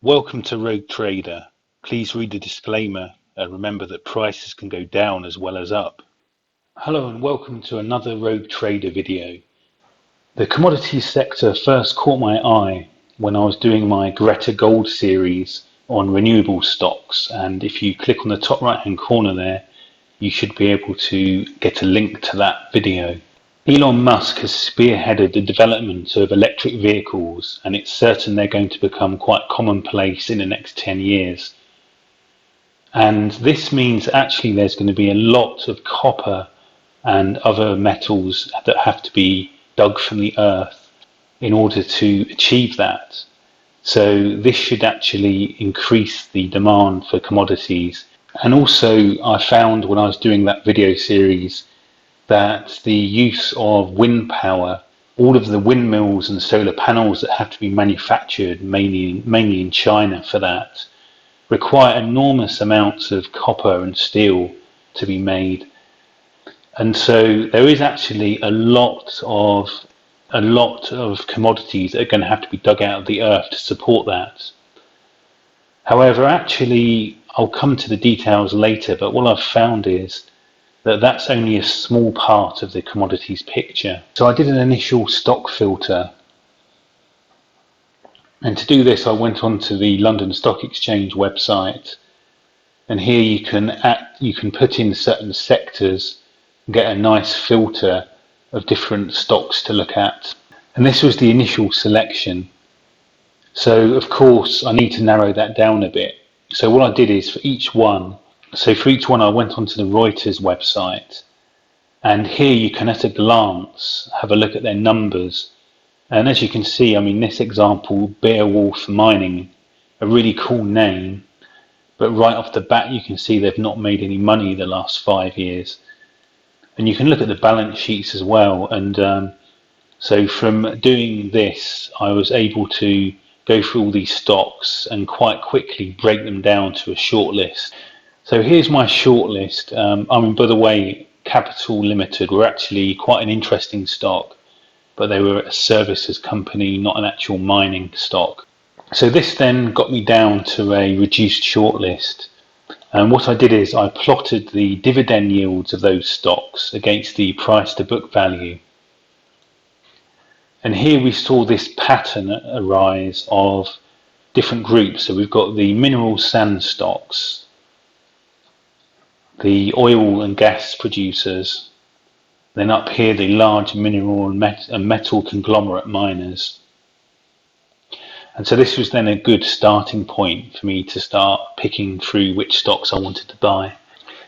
Welcome to Rogue Trader. Please read the disclaimer and remember that prices can go down as well as up. Hello and welcome to another Rogue Trader video. The commodities sector first caught my eye when I was doing my Greta Gold series on renewable stocks, and if you click on the top right hand corner there, you should be able to get a link to that video. Elon Musk has spearheaded the development of electric vehicles, and it's certain they're going to become quite commonplace in the next 10 years. And this means actually there's going to be a lot of copper and other metals that have to be dug from the earth in order to achieve that. So this should actually increase the demand for commodities. And also I found when I was doing that video series that the use of wind power, all of the windmills and solar panels that have to be manufactured, mainly in China for that, require enormous amounts of copper and steel to be made. And so there is actually a lot of commodities that are going to have to be dug out of the earth to support that. However, actually, I'll come to the details later, but what I've found is that that's only a small part of the commodities picture. So I did an initial stock filter, and to do this I went onto the London Stock Exchange website, and here you can put in certain sectors and get a nice filter of different stocks to look at. And this was the initial selection. So of course I need to narrow that down a bit. So what I did is for each one I went onto the Reuters website, and here you can at a glance have a look at their numbers. And as you can see, I mean, this example, Beowulf Mining, a really cool name, but right off the bat you can see they've not made any money the last 5 years. And you can look at the balance sheets as well, and so from doing this I was able to go through all these stocks and quite quickly break them down to a short list. So here's my shortlist. I mean, by the way, Capital Limited were actually quite an interesting stock, but they were a services company, not an actual mining stock. So this then got me down to a reduced shortlist. And what I did is I plotted the dividend yields of those stocks against the price to book value. And here we saw this pattern arise of different groups. So we've got the mineral sand stocks, the oil and gas producers, then up here the large mineral and metal conglomerate miners. And so this was then a good starting point for me to start picking through which stocks I wanted to buy.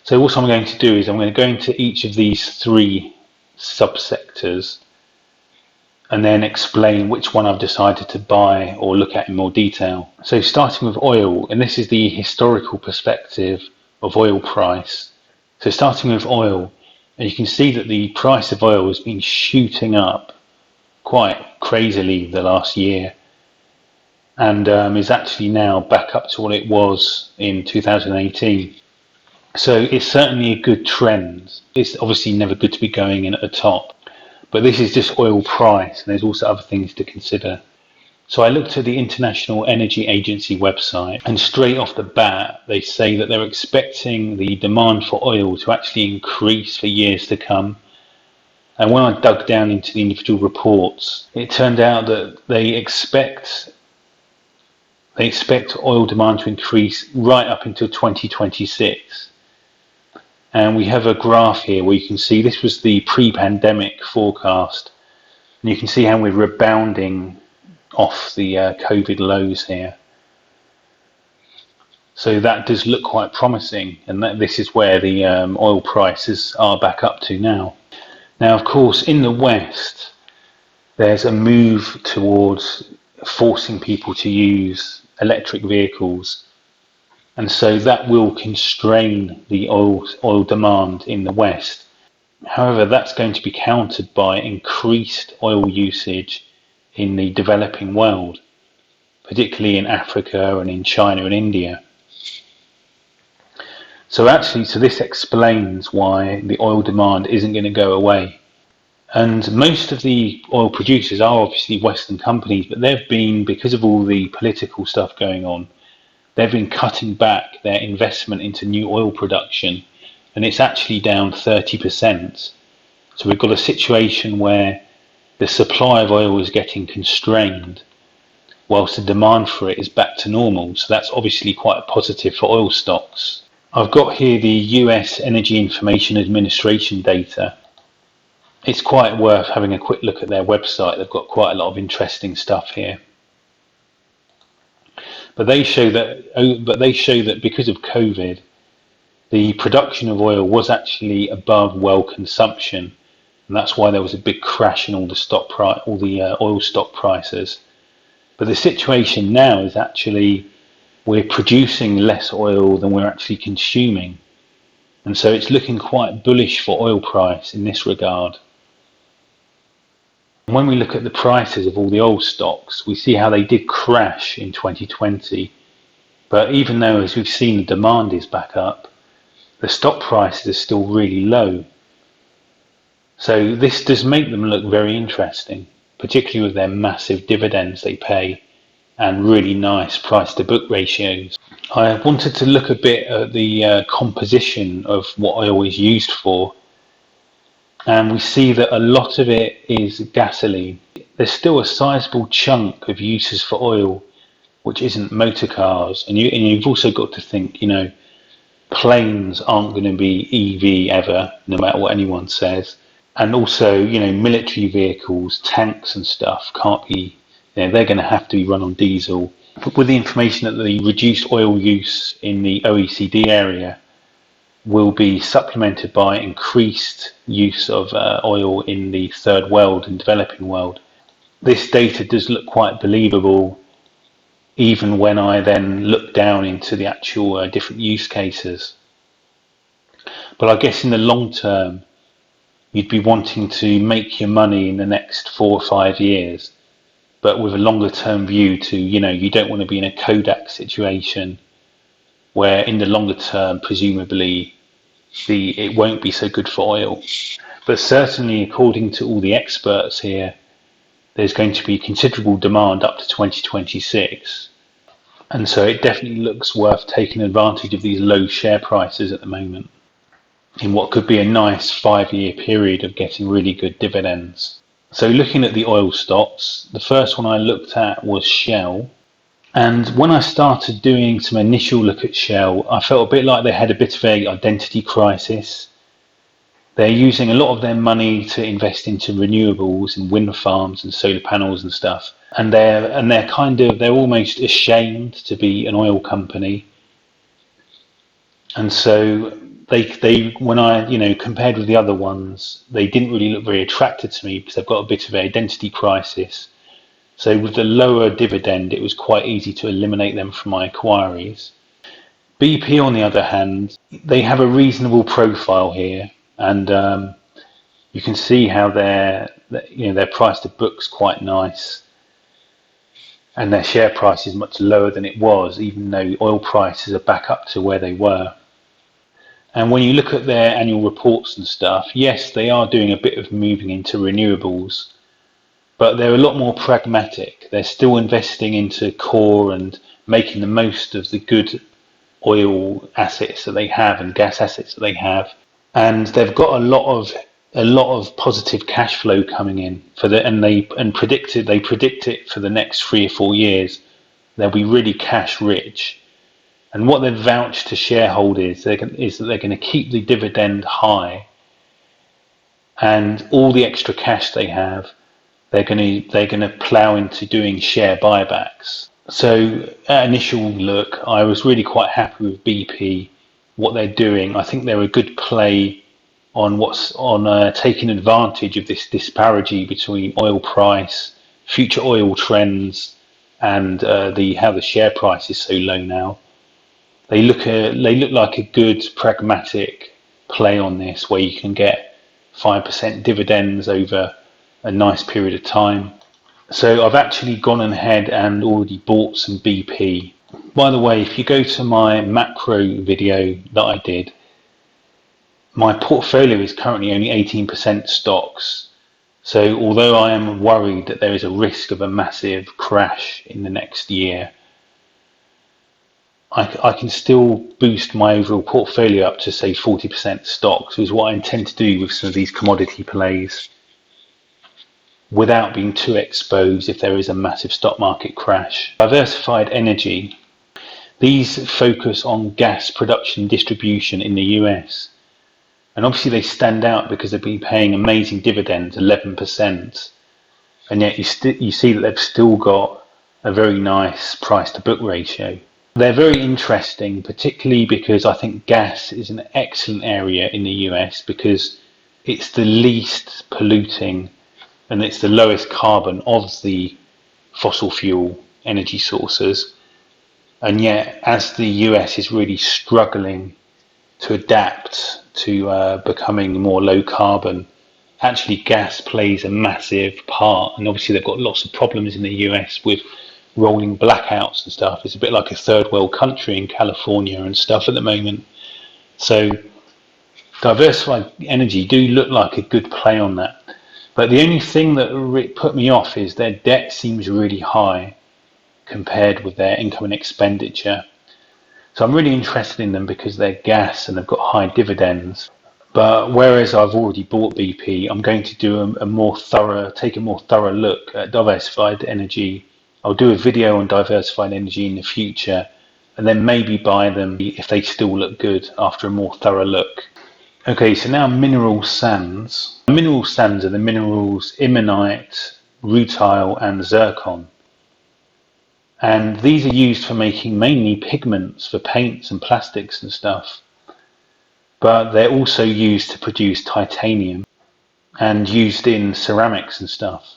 So what I'm going to do is I'm going to go into each of these three subsectors and then explain which one I've decided to buy or look at in more detail. So starting with oil, and this is the historical perspective of oil price. So starting with oil, and you can see that the price of oil has been shooting up quite crazily the last year, and is actually now back up to what it was in 2018. So it's certainly a good trend. It's obviously never good to be going in at the top, but this is just oil price, and there's also other things to consider. So I looked at the International Energy Agency website, and straight off the bat they say that they're expecting the demand for oil to actually increase for years to come. And when I dug down into the individual reports, it turned out that they expect oil demand to increase right up until 2026. And we have a graph here where you can see this was the pre-pandemic forecast, and you can see how we're rebounding off the COVID lows here. So that does look quite promising, and this is where the oil prices are back up to now. Now, of course, in the West, there's a move towards forcing people to use electric vehicles, and so that will constrain the oil demand in the West. However, that's going to be countered by increased oil usage in the developing world, particularly in Africa and in China and India. So this explains why the oil demand isn't going to go away. And most of the oil producers are obviously Western companies, but they've been, because of all the political stuff going on, they've been cutting back their investment into new oil production, and it's actually down 30%. So we've got a situation where the supply of oil is getting constrained, whilst the demand for it is back to normal. So that's obviously quite positive for oil stocks. I've got here the US Energy Information Administration data. It's quite worth having a quick look at their website. They've got quite a lot of interesting stuff here. But they show that because of COVID, the production of oil was actually above world consumption, and that's why there was a big crash in all the oil stock prices. But the situation now is actually we're producing less oil than we're actually consuming, and so it's looking quite bullish for oil price in this regard. When we look at the prices of all the oil stocks, we see how they did crash in 2020, but even though, as we've seen, the demand is back up, the stock prices are still really low. So this does make them look very interesting, particularly with their massive dividends they pay and really nice price to book ratios. I wanted to look a bit at the composition of what oil is used for, and we see that a lot of it is gasoline. There's still a sizable chunk of uses for oil which isn't motor cars, and you've also got to think, planes aren't going to be EV ever, no matter what anyone says. And also, military vehicles, tanks and stuff can't be, they're going to have to be run on diesel. But with the information that the reduced oil use in the OECD area will be supplemented by increased use of oil in the third world and developing world, this data does look quite believable, even when I then look down into the actual different use cases. But I guess in the long term, you'd be wanting to make your money in the next 4 or 5 years, but with a longer term view to, you don't want to be in a Kodak situation where in the longer term, presumably, it won't be so good for oil. But certainly, according to all the experts here, there's going to be considerable demand up to 2026. And so it definitely looks worth taking advantage of these low share prices at the moment, in what could be a nice 5-year period of getting really good dividends. So looking at the oil stocks, the first one I looked at was Shell. And when I started doing some initial look at Shell, I felt a bit like they had a bit of an identity crisis. They're using a lot of their money to invest into renewables and wind farms and solar panels and stuff. And they're almost ashamed to be an oil company. And so they when I compared with the other ones, they didn't really look very attractive to me because they've got a bit of an identity crisis. So with the lower dividend, it was quite easy to eliminate them from my inquiries. BP, on the other hand, they have a reasonable profile here, and you can see how their price to book's quite nice, and their share price is much lower than it was, even though oil prices are back up to where they were. And when you look at their annual reports and stuff, yes, they are doing a bit of moving into renewables, but they're a lot more pragmatic. They're still investing into core and making the most of the good oil assets that they have and gas assets that they have. And they've got a lot of positive cash flow coming in they predict it for the next 3 or 4 years. They'll be really cash rich. And what they've vouched to shareholders is that they're going to keep the dividend high, and all the extra cash they have, they're going to plough into doing share buybacks. So at initial look, I was really quite happy with BP, what they're doing. I think they're a good play on taking advantage of this disparity between oil price, future oil trends, and how the share price is so low now. They look like a good pragmatic play on this, where you can get 5% dividends over a nice period of time. So I've actually gone ahead and already bought some BP. By the way, if you go to my macro video that I did, my portfolio is currently only 18% stocks, So although I am worried that there is a risk of a massive crash in the next year, I can still boost my overall portfolio up to say 40% stocks, which is what I intend to do with some of these commodity plays, without being too exposed if there is a massive stock market crash. Diversified energy. These focus on gas production and distribution in the US. And obviously they stand out because they've been paying amazing dividends, 11%. And yet you see that they've still got a very nice price to book ratio. They're very interesting, particularly because I think gas is an excellent area in the US because it's the least polluting and it's the lowest carbon of the fossil fuel energy sources. And yet, as the US is really struggling to adapt to becoming more low carbon, actually gas plays a massive part. And obviously they've got lots of problems in the US with rolling blackouts and stuff. It's a bit like a third world country in California and stuff at the moment. So diversified energy do look like a good play on that. But the only thing that put me off is their debt seems really high compared with their income and expenditure. So I'm really interested in them because they're gas and they've got high dividends. But whereas I've already bought BP, I'm going to do take a more thorough look at diversified energy. I'll do a video on diversified energy in the future, and then maybe buy them if they still look good after a more thorough look. Okay, so now mineral sands. Mineral sands are the minerals ilmenite, rutile, and zircon. And these are used for making mainly pigments for paints and plastics and stuff. But they're also used to produce titanium and used in ceramics and stuff.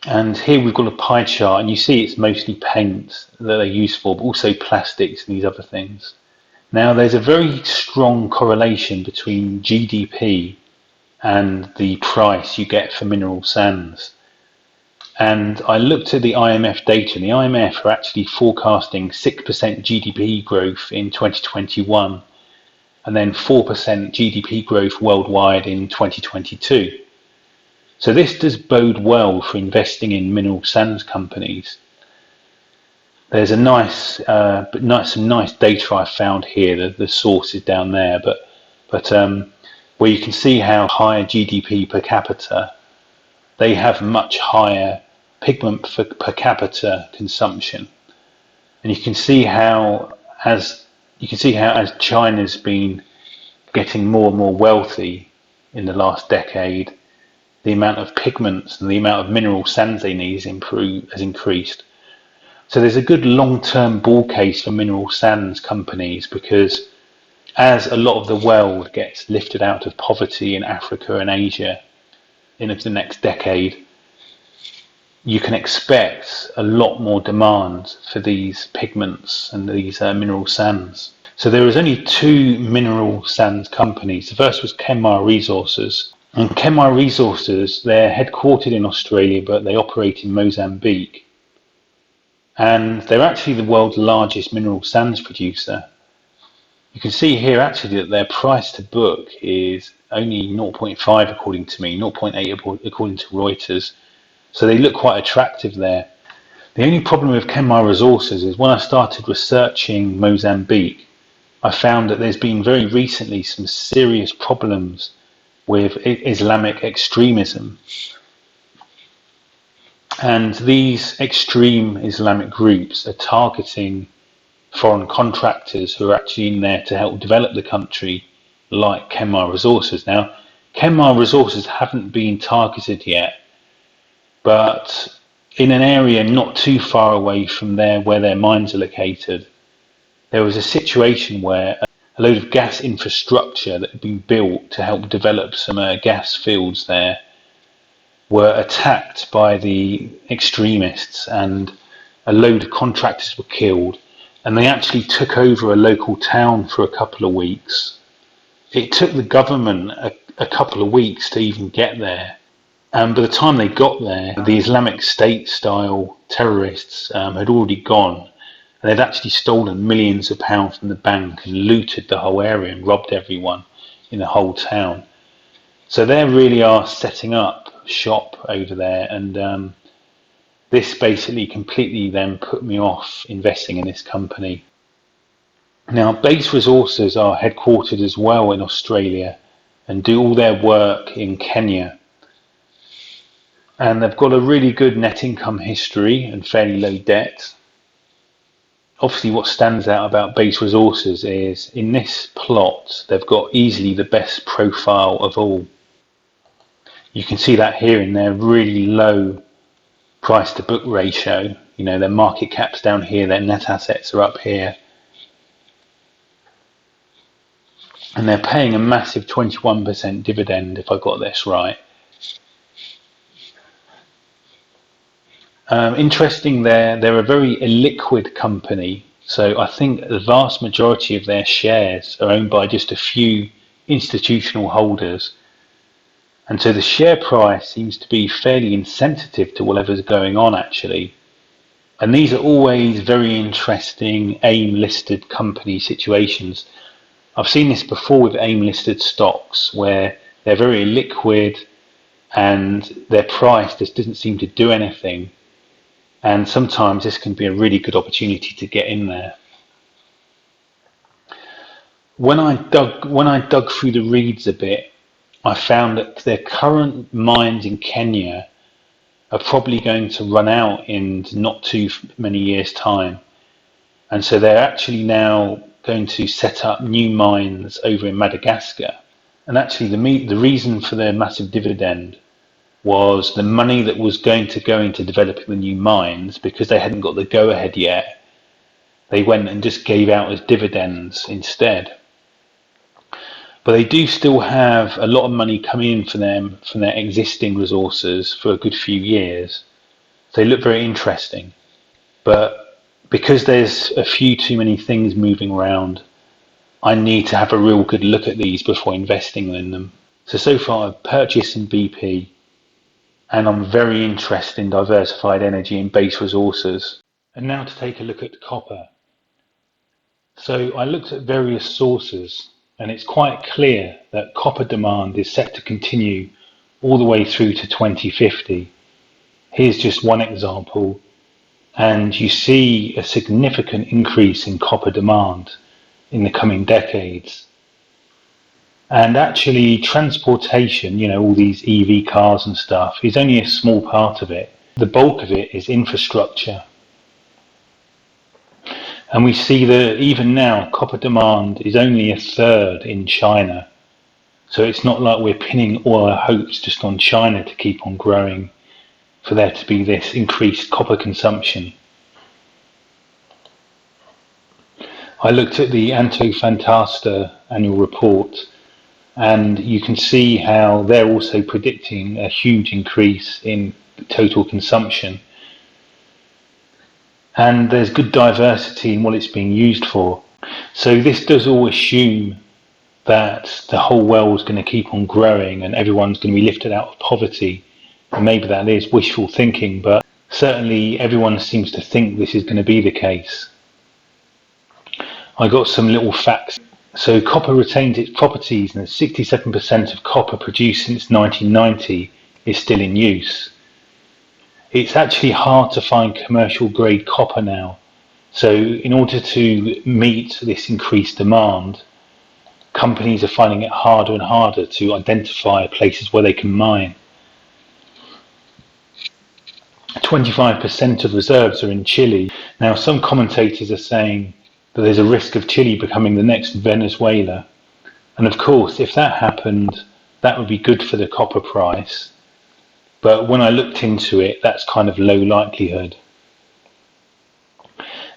And here we've got a pie chart, and you see it's mostly paint that they're used for, but also plastics and these other things. Now, there's a very strong correlation between GDP and the price you get for mineral sands. And I looked at the IMF data, and the IMF are actually forecasting 6% GDP growth in 2021, and then 4% GDP growth worldwide in 2022. So this does bode well for investing in mineral sands companies. There's some nice data I found here. The source is down there, but where you can see how higher GDP per capita, they have much higher pigment per capita consumption, and you can see how as China's been getting more and more wealthy in the last decade, the amount of pigments and the amount of mineral sands they need has increased. So there's a good long-term bull case for mineral sands companies, because as a lot of the world gets lifted out of poverty in Africa and Asia in the next decade, you can expect a lot more demand for these pigments and these mineral sands. So there was only two mineral sands companies. The first was Kenmare Resources. And Kenmare Resources, they're headquartered in Australia, but they operate in Mozambique. And they're actually the world's largest mineral sands producer. You can see here actually that their price to book is only 0.5 according to me, 0.8 according to Reuters. So they look quite attractive there. The only problem with Kenmare Resources is when I started researching Mozambique, I found that there's been very recently some serious problems with Islamic extremism. And these extreme Islamic groups are targeting foreign contractors who are actually in there to help develop the country, like Kenmare Resources. Now, Kenmare Resources haven't been targeted yet, but in an area not too far away from where their mines are located, there was a situation where a load of gas infrastructure that had been built to help develop some gas fields there were attacked by the extremists, and a load of contractors were killed, and they actually took over a local town for a couple of weeks. It took the government a couple of weeks to even get there, and by the time they got there, the Islamic State style terrorists had already gone, and they'd actually stolen millions of pounds from the bank and looted the whole area and robbed everyone in the whole town. So they really are setting up shop over there, and this basically completely then put me off investing in this company. Now, Base Resources are headquartered as well in Australia and do all their work in Kenya. And they've got a really good net income history and fairly low debt. Obviously, what stands out about Base Resources is in this plot, they've got easily the best profile of all. You can see that here in their really low price to book ratio. You know, their market cap's down here, their net assets are up here. And they're paying a massive 21% dividend, if I got this right. Interesting, they're a very illiquid company. So I think the vast majority of their shares are owned by just a few institutional holders. And so the share price seems to be fairly insensitive to whatever's going on, actually. And these are always very interesting AIM-listed company situations. I've seen this before with AIM-listed stocks where they're very liquid and their price just doesn't seem to do anything. And sometimes this can be a really good opportunity to get in there. When I dug through the reads a bit, I found that their current mines in Kenya are probably going to run out in not too many years' time. And so they're actually now going to set up new mines over in Madagascar. And actually the reason for their massive dividend was the money that was going to go into developing the new mines, because they hadn't got the go-ahead yet. They went and just gave out as dividends instead. But they do still have a lot of money coming in for them from their existing resources for a good few years. They look very interesting. But because there's a few too many things moving around, I need to have a real good look at these before investing in them. So far I've purchased some BP, and I'm very interested in diversified energy and Base Resources. And now to take a look at copper. So I looked at various sources, and it's quite clear that copper demand is set to continue all the way through to 2050. Here's just one example, and you see a significant increase in copper demand in the coming decades. And actually transportation, you know, all these EV cars and stuff, is only a small part of it. The bulk of it is infrastructure. And we see that even now copper demand is only a third in China. So it's not like we're pinning all our hopes just on China to keep on growing for there to be this increased copper consumption. I looked at the Antofagasta annual report, and you can see how they're also predicting a huge increase in total consumption. And there's good diversity in what it's being used for. So this does all assume that the whole world's going to keep on growing and everyone's going to be lifted out of poverty. And maybe that is wishful thinking, but certainly everyone seems to think this is going to be the case. I got some little facts. So copper retains its properties, and 67% of copper produced since 1990 is still in use. It's actually hard to find commercial grade copper now. So in order to meet this increased demand, companies are finding it harder and harder to identify places where they can mine. 25% of reserves are in Chile. Now, some commentators are saying that there's a risk of Chile becoming the next Venezuela. And of course, if that happened, that would be good for the copper price. But when I looked into it, that's kind of low likelihood.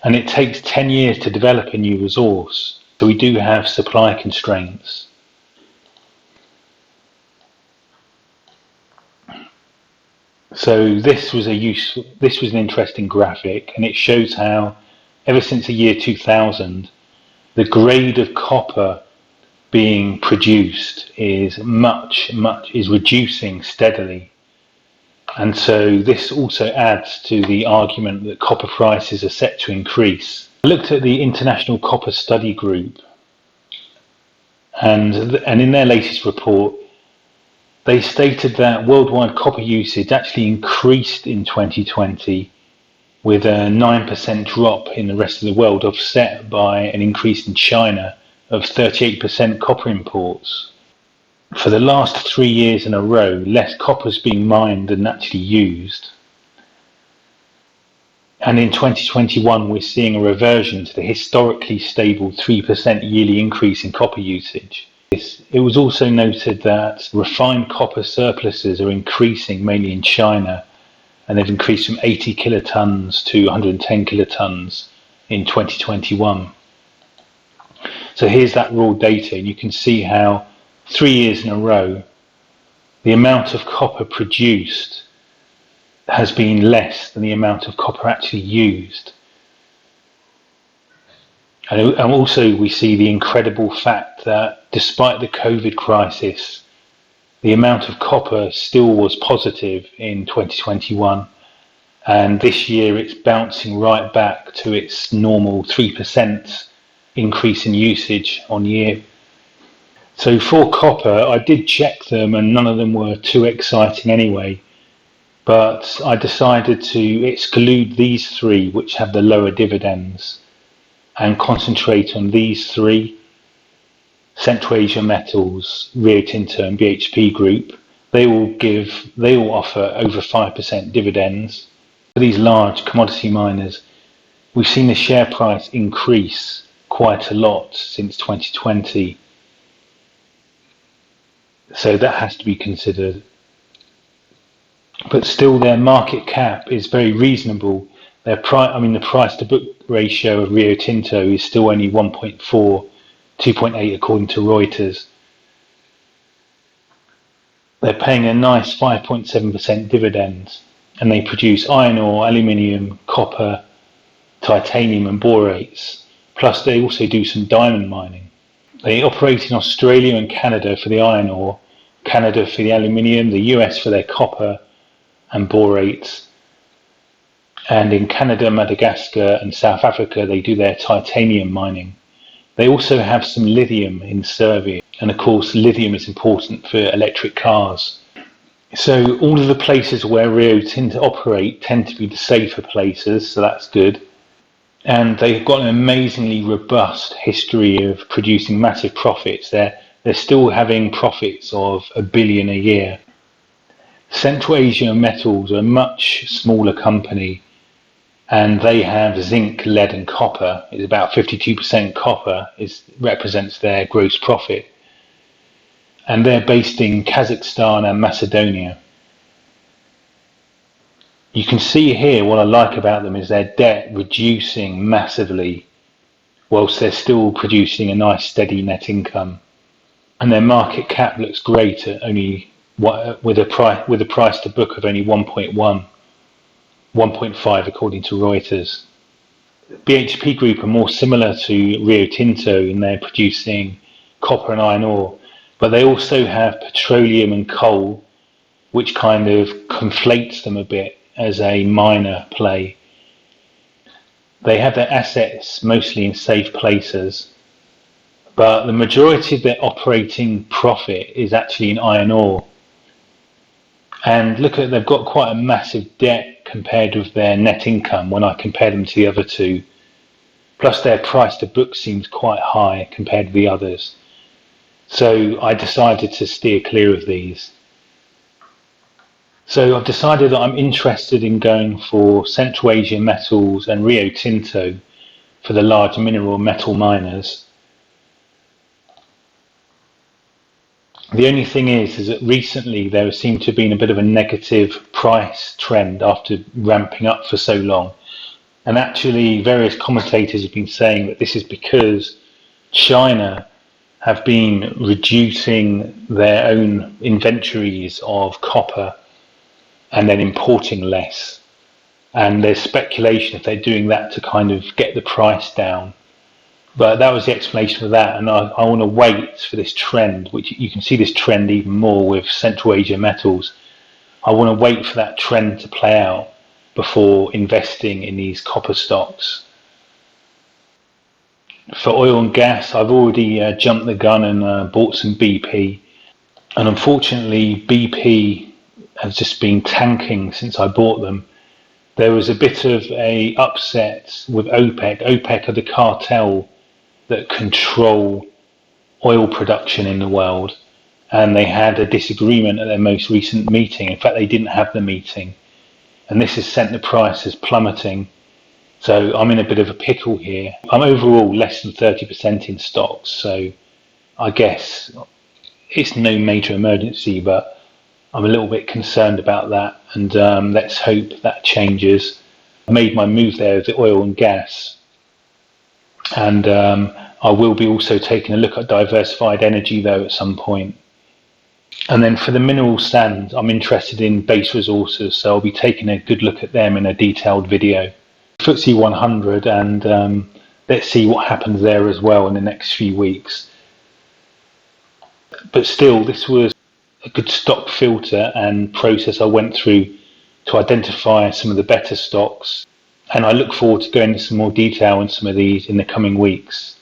And it takes 10 years to develop a new resource. So we do have supply constraints. So this was an interesting graphic, and it shows how ever since the year 2000, the grade of copper being produced is reducing steadily. And so this also adds to the argument that copper prices are set to increase. I looked at the International Copper Study Group, and in their latest report, They stated that worldwide copper usage actually increased in 2020, with a 9% drop in the rest of the world, offset by an increase in China of 38% copper imports. For the last 3 years in a row, less copper is being mined than actually used. And in 2021, we're seeing a reversion to the historically stable 3% yearly increase in copper usage. It was also noted that refined copper surpluses are increasing mainly in China, and they've increased from 80 kilotons to 110 kilotons in 2021. So here's that raw data, and you can see how 3 years in a row, the amount of copper produced has been less than the amount of copper actually used. And also we see the incredible fact that despite the COVID crisis, the amount of copper still was positive in 2021. And this year it's bouncing right back to its normal 3% increase in usage on year. So for copper, I did check them and none of them were too exciting anyway. But I decided to exclude these three which have the lower dividends and concentrate on these three: Central Asia Metals, Rio Tinto and BHP Group. They all offer over 5% dividends. For these large commodity miners, we've seen the share price increase quite a lot since 2020. So that has to be considered. But still their market cap is very reasonable. The price to book ratio of Rio Tinto is still only 1.4, 2.8 according to Reuters. They're paying a nice 5.7% dividend, and they produce iron ore, aluminium, copper, titanium and borates. Plus they also do some diamond mining. They operate in Australia and Canada for the iron ore, Canada for the aluminium, the US for their copper and borates, and in Canada, Madagascar and South Africa they do their titanium mining. They also have some lithium in Serbia, and of course lithium is important for electric cars. So all of the places where Rio Tinto operate tend to be the safer places, so that's good. And they've got an amazingly robust history of producing massive profits. They're still having profits of $1 billion a year. Central Asia Metals are a much smaller company, and they have zinc, lead and copper. It's about 52% copper represents their gross profit. And they're based in Kazakhstan and Macedonia. You can see here what I like about them is their debt reducing massively, whilst they're still producing a nice steady net income. And their market cap looks great at only with a price to book of only 1.1, 1.5 according to Reuters. BHP Group are more similar to Rio Tinto in they're producing copper and iron ore, but they also have petroleum and coal, which kind of conflates them a bit as a minor play. They have their assets mostly in safe places, but the majority of their operating profit is actually in iron ore. And look at, they've got quite a massive debt compared with their net income when I compare them to the other two. Plus their price to book seems quite high compared to the others. So I decided to steer clear of these. So I've decided that I'm interested in going for Central Asia Metals and Rio Tinto for the large mineral metal miners. The only thing is that recently there seemed to have been a bit of a negative price trend after ramping up for so long. And actually various commentators have been saying that this is because China have been reducing their own inventories of copper and then importing less. And there's speculation if they're doing that to kind of get the price down. But that was the explanation for that, and I want to wait for this trend, which you can see this trend even more with Central Asia Metals. I want to wait for that trend to play out before investing in these copper stocks. For oil and gas, I've already jumped the gun and bought some BP. And unfortunately, BP has just been tanking since I bought them. There was a bit of a upset with OPEC. OPEC are the cartel that control oil production in the world, and they had a disagreement at their most recent meeting. In fact, they didn't have the meeting, and this has sent the prices plummeting. So I'm in a bit of a pickle here. I'm overall less than 30% in stocks, so I guess it's no major emergency, but I'm a little bit concerned about that, and let's hope that changes. I made my move there with the oil and gas, and I will be also taking a look at diversified energy though at some point. And then for the mineral sands, I'm interested in base resources, so I'll be taking a good look at them in a detailed video. FTSE 100, and let's see what happens there as well in the next few weeks. But still, this was a good stock filter and process I went through to identify some of the better stocks, and I look forward to going into some more detail on some of these in the coming weeks.